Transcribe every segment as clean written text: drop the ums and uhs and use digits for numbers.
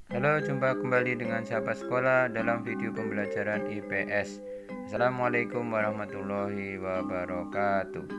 Halo, jumpa kembali dengan sahabat sekolah dalam video pembelajaran IPS. Assalamualaikum warahmatullahi wabarakatuh.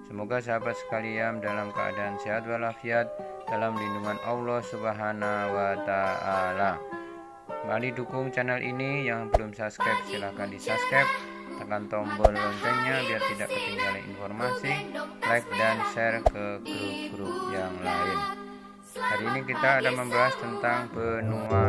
Semoga sahabat sekalian dalam keadaan sehat walafiat dalam lindungan Allah Subhanahu wa Ta'ala. Mari dukung channel ini. Yang belum subscribe silahkan di subscribe, tekan tombol loncengnya biar tidak ketinggalan informasi, like dan share ke grup-grup yang lain. Hari ini kita akan membahas tentang benua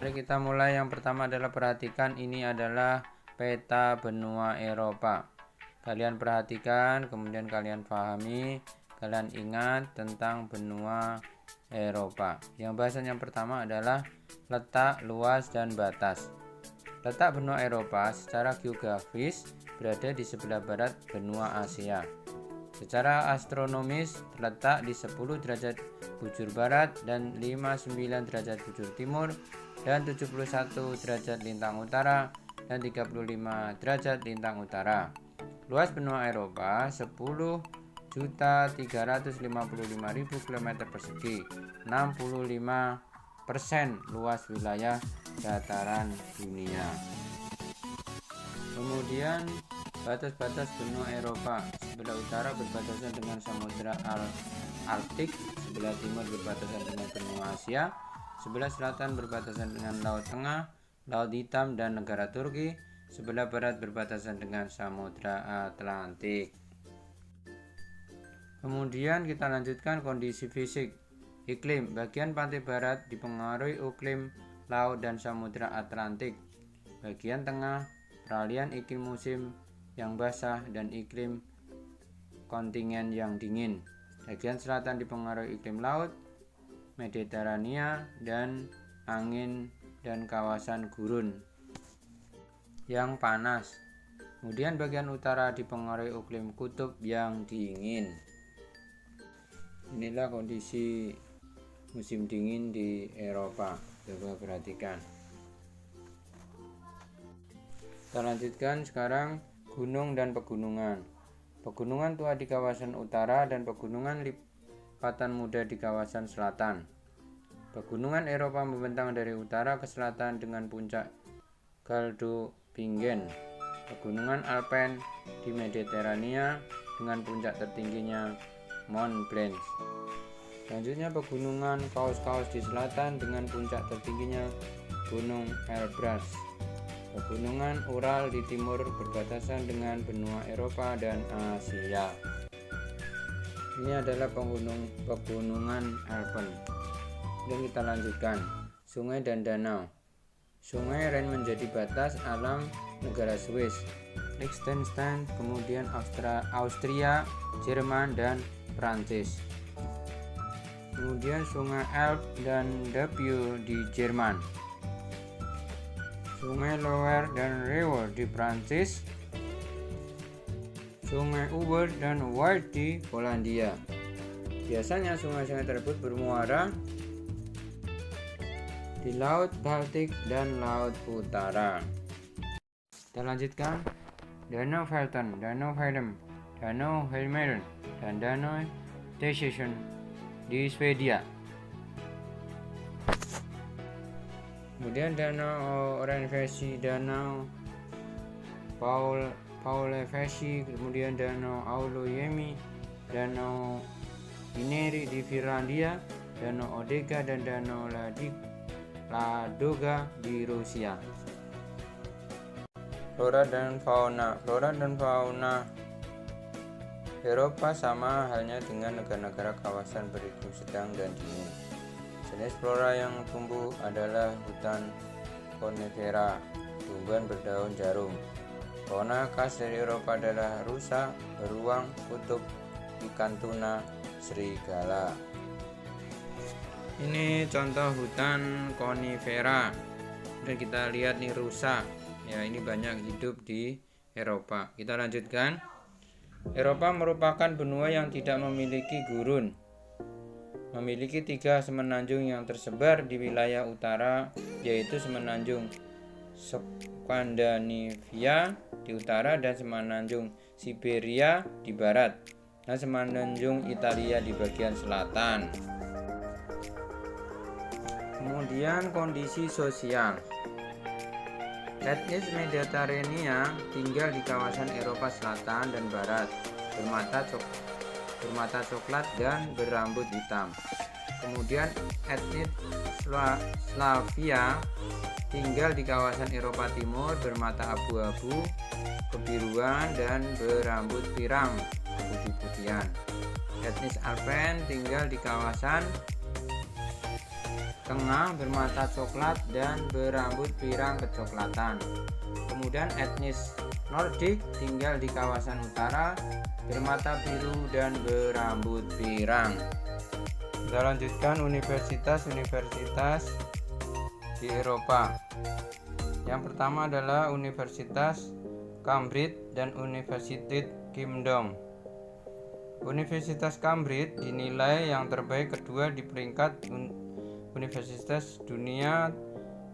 Mari kita mulai. Yang pertama adalah perhatikan, ini adalah peta benua Eropa. Kalian perhatikan, kemudian kalian pahami, kalian ingat tentang benua Eropa. Yang bahasan yang pertama adalah letak, luas, dan batas. Letak benua Eropa secara geografis berada di sebelah barat benua Asia. Secara astronomis terletak di 10 derajat bujur barat dan 59 derajat bujur timur dan 71 derajat lintang utara dan 35 derajat lintang utara. Luas benua Eropa 10.355.000 km persegi, 65% luas wilayah dataran dunia. Kemudian batas-batas benua Eropa. Sebelah utara berbatasan dengan Samudra Arktik, sebelah timur berbatasan dengan benua Asia, sebelah selatan berbatasan dengan Laut Tengah, Laut Hitam dan negara Turki, sebelah barat berbatasan dengan Samudra Atlantik. Kemudian kita lanjutkan kondisi fisik. Iklim, bagian pantai barat dipengaruhi iklim laut dan Samudra Atlantik. Bagian tengah, peralihan iklim musim yang basah dan iklim kontinen yang dingin. Bagian selatan dipengaruhi iklim laut, Mediterania, dan angin dan kawasan gurun yang panas. Kemudian bagian utara dipengaruhi iklim kutub yang dingin. Inilah kondisi musim dingin di Eropa. Coba perhatikan. Kita lanjutkan sekarang gunung dan pegunungan. Pegunungan tua di kawasan utara dan pegunungan lipatan muda di kawasan selatan. Pegunungan Eropa membentang dari utara ke selatan dengan puncak Galdhopingen. Pegunungan Alpen di Mediterania dengan puncak tertingginya Mont Blanc. Selanjutnya pegunungan Kaus-Kaus di selatan dengan puncak tertingginya Gunung Elbrus. Pegunungan Ural di timur berbatasan dengan benua Eropa dan Asia. Ini adalah pegunungan Alpen. Dan kita lanjutkan, sungai dan danau. Sungai Rhine menjadi batas alam negara Swiss, Liechtenstein, kemudian Austria, Jerman, dan Prancis. Kemudian sungai Elbe dan Danube di Jerman. Sungai Loire dan Rewa di Prancis, Sungai Uber dan White di Polandia. Biasanya sungai-sungai tersebut bermuara di Laut Baltik dan Laut Utara. Kita lanjutkan, Danau Felten, Danau Helm, Danau Helmeren, dan Danau Teschingen di Swedia. Kemudian Danau Rheinfessi, Danau Paulevesi, kemudian Danau Aulojemi, Danau Ineri di Finlandia, Danau Odega dan Danau Ladoga di Rusia. Flora dan fauna. Flora dan fauna Eropa sama halnya dengan negara-negara kawasan beriklim sedang dan dingin. Jenis flora yang tumbuh adalah hutan konifera, tumbuhan berdaun jarum. Fauna khas dari Eropa adalah rusa, beruang, kutub, ikan tuna, serigala. Ini contoh hutan konifera. Dan kita lihat nih rusa. Ya, ini banyak hidup di Eropa. Kita lanjutkan. Eropa merupakan benua yang tidak memiliki gurun. Memiliki 3 semenanjung yang tersebar di wilayah utara, yaitu semenanjung Skandinavia di utara dan semenanjung Siberia di barat, dan semenanjung Italia di bagian selatan. Kemudian kondisi sosial. Etnis Mediterania tinggal di kawasan Eropa Selatan dan Barat, bermata coklat dan berambut hitam. Kemudian etnis Slavia tinggal di kawasan Eropa Timur, bermata abu-abu, kebiruan dan berambut pirang, keputih-putihan. Etnis Alpen tinggal di kawasan tengah, bermata coklat dan berambut pirang kecoklatan. Kemudian etnis Nordik tinggal di kawasan utara, bermata biru dan berambut pirang. Kita lanjutkan universitas-universitas di Eropa. Yang pertama adalah Universitas Cambridge dan Universitas Kingdom. Universitas Cambridge dinilai yang terbaik kedua di peringkat Universitas Dunia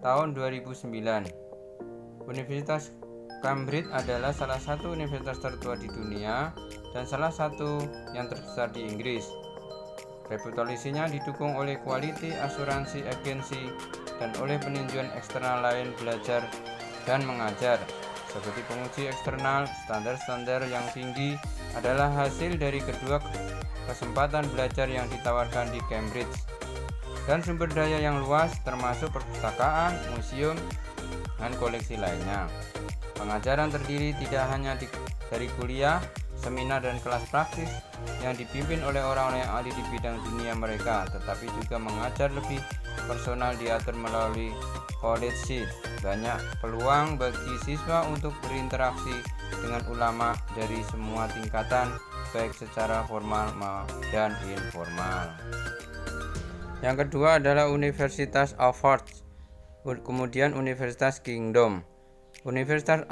tahun 2009. Universitas Cambridge adalah salah satu universitas tertua di dunia dan salah satu yang terbesar di Inggris. Reputasinya didukung oleh Quality Assurance Agency dan oleh peninjauan eksternal lain belajar dan mengajar, seperti penguji eksternal. Standar-standar yang tinggi adalah hasil dari kedua kesempatan belajar yang ditawarkan di Cambridge, dan sumber daya yang luas termasuk perpustakaan, museum, dan koleksi lainnya. Pengajaran terdiri tidak hanya dari kuliah, seminar, dan kelas praktis yang dipimpin oleh orang-orang yang ahli di bidang dunia mereka, tetapi juga mengajar lebih personal diatur melalui college. Banyak peluang bagi siswa untuk berinteraksi dengan ulama dari semua tingkatan, baik secara formal dan informal. Yang kedua adalah Universitas Oxford, kemudian Universitas Kingdom. Universitas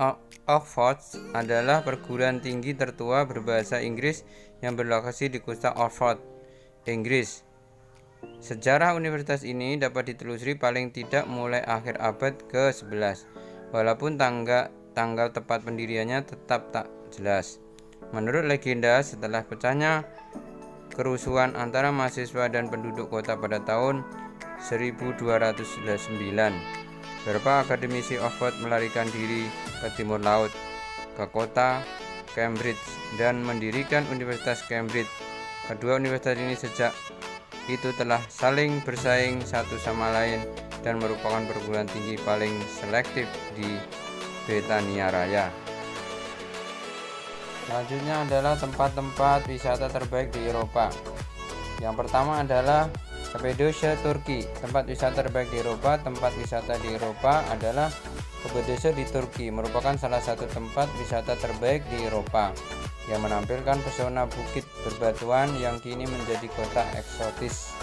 Oxford adalah perguruan tinggi tertua berbahasa Inggris yang berlokasi di kota Oxford, Inggris. Sejarah universitas ini dapat ditelusuri paling tidak mulai akhir abad ke-11, walaupun tanggal tepat pendiriannya tetap tak jelas. Menurut legenda, setelah pecahnya kerusuhan antara mahasiswa dan penduduk kota pada tahun 1209, beberapa akademisi Oxford melarikan diri ke timur laut, ke kota Cambridge, dan mendirikan Universitas Cambridge. Kedua universitas ini sejak itu telah saling bersaing satu sama lain dan merupakan perguruan tinggi paling selektif di Britania Raya. Selanjutnya adalah tempat-tempat wisata terbaik di Eropa. Yang pertama adalah Cappadocia, Turki. Tempat wisata terbaik di Eropa. Tempat wisata di Eropa adalah Cappadocia di Turki, merupakan salah satu tempat wisata terbaik di Eropa yang menampilkan pesona bukit berbatuan yang kini menjadi kota eksotis.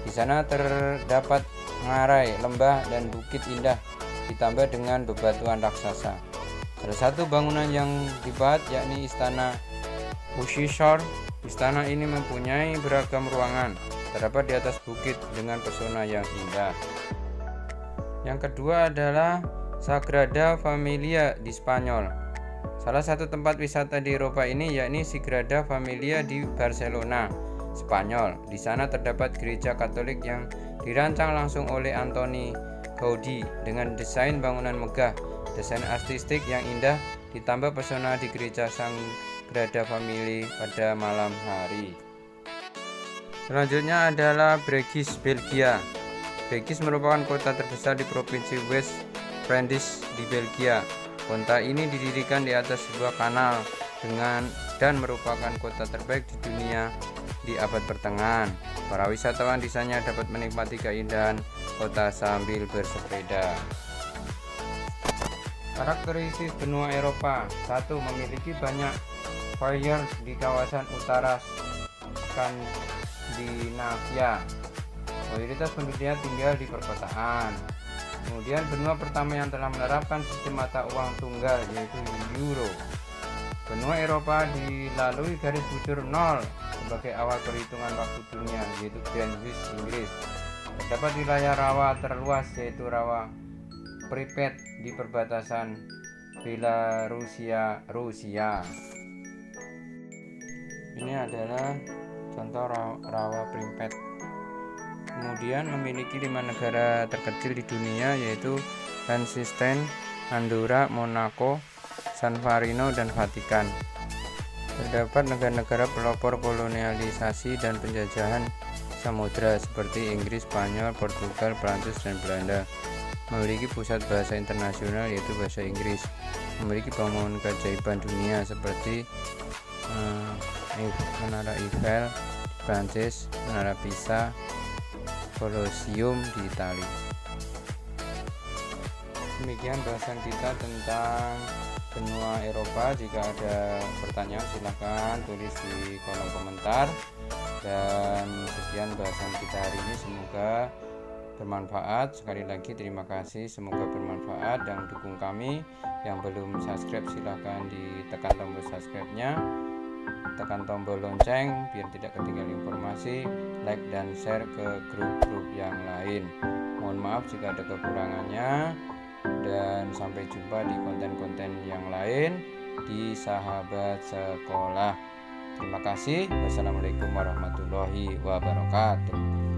Di sana terdapat ngarai, lembah, dan bukit indah ditambah dengan bebatuan raksasa. Salah satu bangunan yang dibuat yakni Istana Ushishor. Istana ini mempunyai beragam ruangan, terdapat di atas bukit dengan pesona yang indah. Yang kedua adalah Sagrada Familia di Spanyol. Salah satu tempat wisata di Eropa ini yakni Sagrada Familia di Barcelona, Spanyol. Di sana terdapat gereja Katolik yang dirancang langsung oleh Antoni Gaudi dengan desain bangunan megah, desain artistik yang indah, ditambah pesona di gereja Sang Grada Family pada malam hari. Selanjutnya adalah Bruges, Belgia. Bruges merupakan kota terbesar di provinsi West Flanders di Belgia. Kota ini didirikan di atas sebuah kanal dan merupakan kota terbaik di dunia di abad pertengahan. Para wisatawan di sana dapat menikmati keindahan kota sambil bersepeda. Karakteristik benua Eropa. 1. Memiliki banyak fjord di kawasan utara Skandinavia. Mayoritas penduduknya tinggal di perkotaan. Kemudian benua pertama yang telah menerapkan sistem mata uang tunggal yaitu euro. Benua Eropa dilalui garis bujur 0 sebagai awal perhitungan waktu dunia yaitu Greenwich, Inggris. Terdapat wilayah rawa terluas yaitu rawa Pripyat di perbatasan Belarusia, Rusia. Ini adalah contoh rawa Pripyat. Kemudian memiliki 5 negara terkecil di dunia yaitu Liechtenstein, Andorra, Monaco, San Marino, dan Vatikan. Terdapat negara-negara pelopor kolonialisasi dan penjajahan samudra seperti Inggris, Spanyol, Portugal, Prancis, dan Belanda. Memiliki pusat bahasa internasional yaitu bahasa Inggris. Memiliki bangunan keajaiban dunia seperti Menara Eiffel di Prancis, Menara Pisa, Colosseum di Italia. Demikian bahasan kita tentang benua Eropa. Jika ada pertanyaan silahkan tulis di kolom komentar. Dan sekian bahasan kita hari ini, semoga bermanfaat. Sekali lagi terima kasih, semoga bermanfaat, dan dukung kami. Yang belum subscribe silahkan ditekan tombol subscribe-nya, tekan tombol lonceng biar tidak ketinggalan informasi, like dan share ke grup-grup yang lain. Mohon maaf jika ada kekurangannya, dan sampai jumpa di konten-konten yang lain di Sahabat Sekolah. Terima kasih. Wassalamualaikum warahmatullahi wabarakatuh.